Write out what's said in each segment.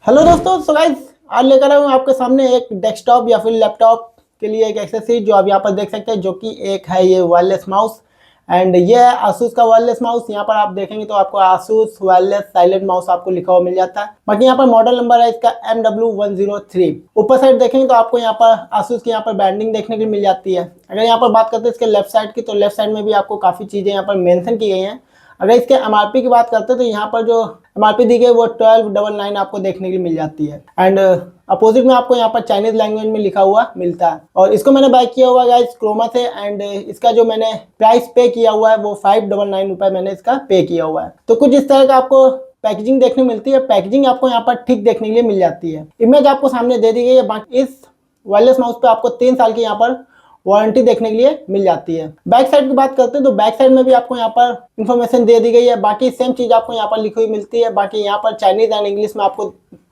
Hello दोस्तों, so guys आज लेकर आया हूँ आपके सामने एक डेस्कटॉप या फिर लैपटॉप के लिए एक एक्सेसरीज जो आप यहाँ पर देख सकते हैं, जो कि एक है ये वायरलेस माउस। एंड ये है आसूस का वायरलेस माउस। यहाँ पर आप देखेंगे तो आपको आसूस वायरलेस साइलेंट माउस आपको लिखा हुआ मिल जाता है। बाकी यहाँ पर मॉडल नंबर है इसका MW103। ऊपर साइड देखेंगे तो आपको यहाँ पर आसूस की यहाँ पर ब्रांडिंग देखने के लिए मिल जाती है। अगर यहाँ पर बात करते हैं इसके लेफ्ट साइड की, तो लेफ्ट साइड में भी आपको काफ़ी चीज़ें यहाँ पर मेंशन की गई हैं। अगर इसके MRP की बात करते हैं तो यहाँ पर जो MRP दी गई वो 1299 आपको देखने के लिए मिल जाती है। एंड अपोजिट में आपको यहाँ पर चाइनीज लैंग्वेज में लिखा हुआ मिलता है। और इसको मैंने बाय किया हुआ गाइस क्रोमा से। एंड इसका जो मैंने प्राइस पे किया हुआ है वो 599 रुपये मैंने इसका पे किया हुआ है। तो कुछ इस तरह का आपको पैकेजिंग देखने मिलती है। पैकेजिंग आपको यहाँ पर ठीक देखने के लिए मिल जाती है। इमेज आपको सामने दे दी गई है। बाकी इस वायरलेस माउस पे आपको 3 साल की यहाँ पर वारंटी देखने के लिए मिल जाती है। बैक साइड की बात करते हैं तो बैक साइड में भी आपको यहाँ पर इंफॉर्मेशन दे दी गई है। बाकी सेम चीज आपको यहाँ पर लिखी हुई मिलती है। बाकी यहाँ पर चाइनीज एंड इंग्लिश में आपको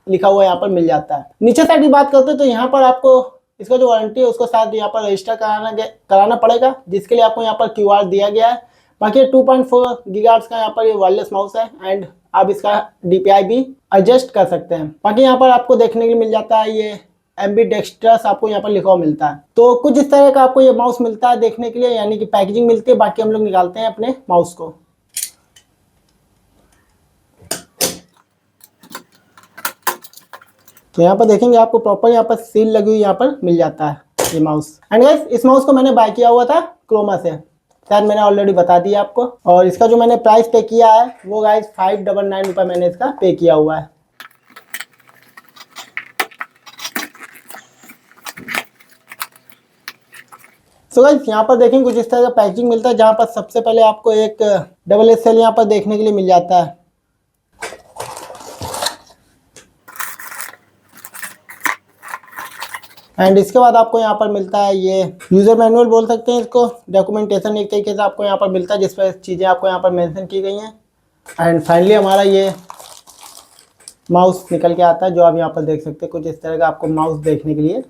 लिखा हुआ यहाँ पर मिल जाता है। नीचे साइड की बात करते हैं तो यहाँ पर आपको इसका जो वारंटी है उसको साथ यहाँ पर रजिस्टर कराना पड़ेगा, जिसके लिए आपको यहाँ पर QR दिया गया है। बाकी 2.4 गीगाहर्ट्ज का यहाँ पर ये वायरलेस माउस है। एंड आप इसका DPI भी एडजस्ट कर सकते हैं। बाकी यहाँ पर आपको देखने के लिए मिल जाता है ये एम्बीडेक्स्ट्रस आपको यहाँ पर लिखा हुआ मिलता है। तो कुछ इस तरह का आपको ये माउस मिलता है देखने के लिए, यानी कि पैकेजिंग मिलती है। बाकी हम लोग निकालते हैं अपने माउस को। तो यहाँ पर देखेंगे आपको प्रॉपर यहाँ पर सील लगी हुई यहाँ पर मिल जाता है ये माउस। एंड गाइस इस माउस को मैंने बाय किया हुआ था क्रोमा से, शायद मैंने ऑलरेडी बता दिया आपको। और इसका जो मैंने प्राइस पे किया है वो गाइस 599 रुपये मैंने इसका पे किया हुआ है। सो गाइस यहाँ पर देखेंगे कुछ इस तरह का पैकेजिंग मिलता है, जहाँ पर सबसे पहले आपको एक डबल XL यहाँ पर देखने के लिए मिल जाता है। एंड इसके बाद आपको यहाँ पर मिलता है ये यूजर मैनुअल बोल सकते हैं इसको, डॉक्यूमेंटेशन एक तरीके से आपको यहाँ पर मिलता है, जिस पर चीज़ें आपको यहाँ पर मेंशन की गई हैं। एंड फाइनली हमारा ये माउस निकल के आता है, जो आप यहाँ पर देख सकते हैं। कुछ इस तरह का आपको माउस देखने के लिए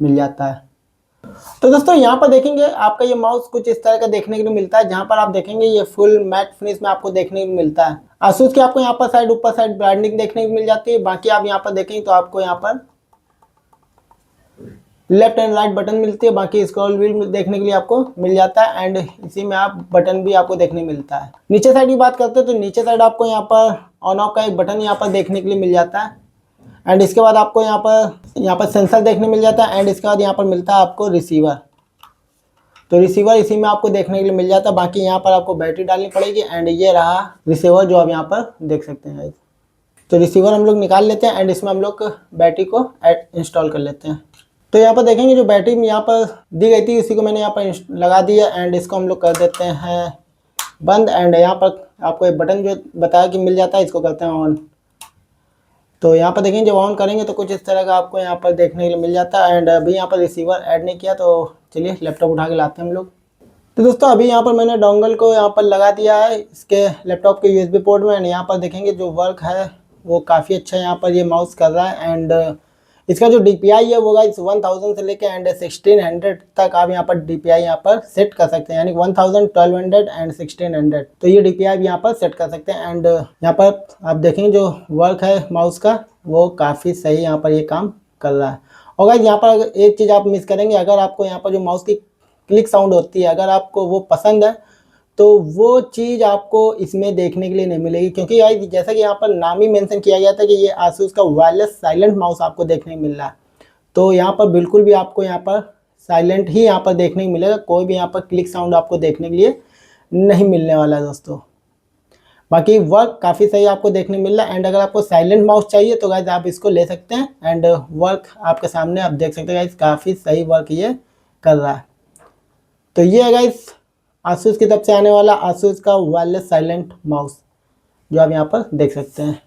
मिल जाता है। तो दोस्तों यहाँ पर देखेंगे आपका ये माउस कुछ इस तरह का देखने के लिए मिलता है, जहाँ पर आप देखेंगे ये फुल मैट फिनिश में आपको देखने को मिलता है। आसूस की आपको यहाँ पर साइड ऊपर साइड ब्रांडिंग देखने को मिल जाती है। बाकी आप यहाँ पर देखेंगे तो आपको यहाँ पर लेफ्ट एंड राइट बटन मिलती है। बाकी स्क्रॉल व्हील देखने के लिए आपको मिल जाता है। एंड इसी में आप बटन भी आपको देखने मिलता है। नीचे साइड की बात करते हैं तो नीचे साइड आपको यहाँ पर ऑन ऑफ का एक बटन यहाँ पर देखने के लिए मिल जाता है। एंड इसके बाद आपको यहाँ पर सेंसर देखने मिल जाता है। एंड इसके बाद यहाँ पर मिलता है आपको रिसीवर। तो रिसीवर इसी में आपको देखने के लिए मिल जाता है। बाकी यहाँ पर आपको बैटरी डालनी पड़ेगी। एंड ये रहा रिसीवर जो आप यहाँ पर देख सकते हैं। तो रिसीवर हम लोग निकाल लेते हैं। एंड इसमें हम लोग बैटरी को इंस्टॉल कर लेते हैं। तो यहाँ पर देखेंगे जो बैटरी यहाँ पर दी गई थी उसी को मैंने यहाँ पर लगा दिया। एंड इसको हम लोग कर देते हैं बंद। एंड यहाँ पर आपको एक बटन जो बताया कि मिल जाता है, इसको करते हैं ऑन। तो यहाँ पर देखेंगे जब ऑन करेंगे तो कुछ इस तरह का आपको यहाँ पर देखने के लिए मिल जाता है। एंड अभी यहाँ पर रिसीवर ऐड नहीं किया, तो चलिए लैपटॉप उठा के लाते हैं हम लोग। तो दोस्तों अभी यहाँ पर मैंने डोंगल को यहाँ पर लगा दिया है इसके लैपटॉप के USB पोर्ट में। एंड यहाँ पर देखेंगे जो वर्क है वो काफ़ी अच्छा यहाँ पर ये माउस कर रहा है। एंड इसका जो DPI है वो गाइस 1000 से लेके एंड 1600 तक आप यहाँ पर DPI यहाँ पर सेट कर सकते हैं, यानी 1000, 1200 एंड 1600। तो ये DPI भी यहाँ पर सेट कर सकते हैं। एंड यहाँ पर आप देखेंगे जो वर्क है माउस का वो काफ़ी सही यहाँ पर ये काम कर रहा है। और गाइस यहाँ पर एक चीज़ आप मिस करेंगे, अगर आपको यहाँ पर जो माउस की क्लिक साउंड होती है अगर आपको वो पसंद है तो वो चीज़ आपको इसमें देखने के लिए नहीं मिलेगी, क्योंकि यार जैसा कि यहाँ पर नाम ही मेंशन किया गया था कि ये आसूस का वायरलेस साइलेंट माउस आपको देखने को मिल रहा है। तो यहाँ पर बिल्कुल भी आपको यहाँ पर साइलेंट ही यहाँ पर देखने को मिलेगा, कोई भी यहाँ पर क्लिक साउंड आपको देखने के लिए नहीं मिलने वाला है दोस्तों। बाकी वर्क काफ़ी सही आपको देखने को मिल रहा है। एंड अगर आपको साइलेंट माउस चाहिए तो गाइज आप इसको ले सकते हैं। एंड वर्क आपके सामने आप देख सकते हैं गाइज, काफ़ी सही वर्क ये कर रहा है। तो ये है गाइज आसूस की तरफ से आने वाला आसूस का वायरलेस साइलेंट माउस जो आप यहाँ पर देख सकते हैं।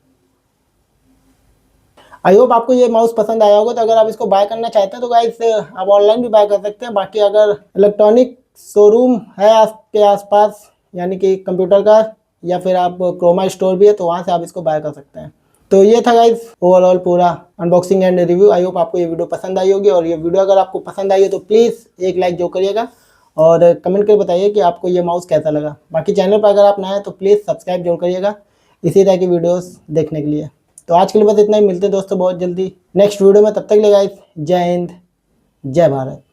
आई होप आपको ये माउस पसंद आया होगा। तो अगर आप इसको बाय करना चाहते हैं तो गाइस आप ऑनलाइन भी बाय कर सकते हैं। बाकी अगर इलेक्ट्रॉनिक शोरूम है आपके आसपास, यानी कि कंप्यूटर का, या फिर आप क्रोमा स्टोर भी है तो वहाँ से आप इसको बाय कर सकते हैं। तो ये था गाइस ओवरऑल पूरा unboxing and review. I hope आपको ये वीडियो पसंद आई होगी। और ये वीडियो अगर आपको पसंद आई है तो प्लीज़ एक लाइक जो करिएगा और कमेंट करके बताइए कि आपको ये माउस कैसा लगा। बाकी चैनल पर अगर आप नए हैं तो प्लीज़ सब्सक्राइब जरूर करिएगा इसी तरह की वीडियोस देखने के लिए। तो आज के लिए बस इतना ही, मिलते हैं दोस्तों बहुत जल्दी नेक्स्ट वीडियो में। तब तक के लिए गाइस जय हिंद जय भारत।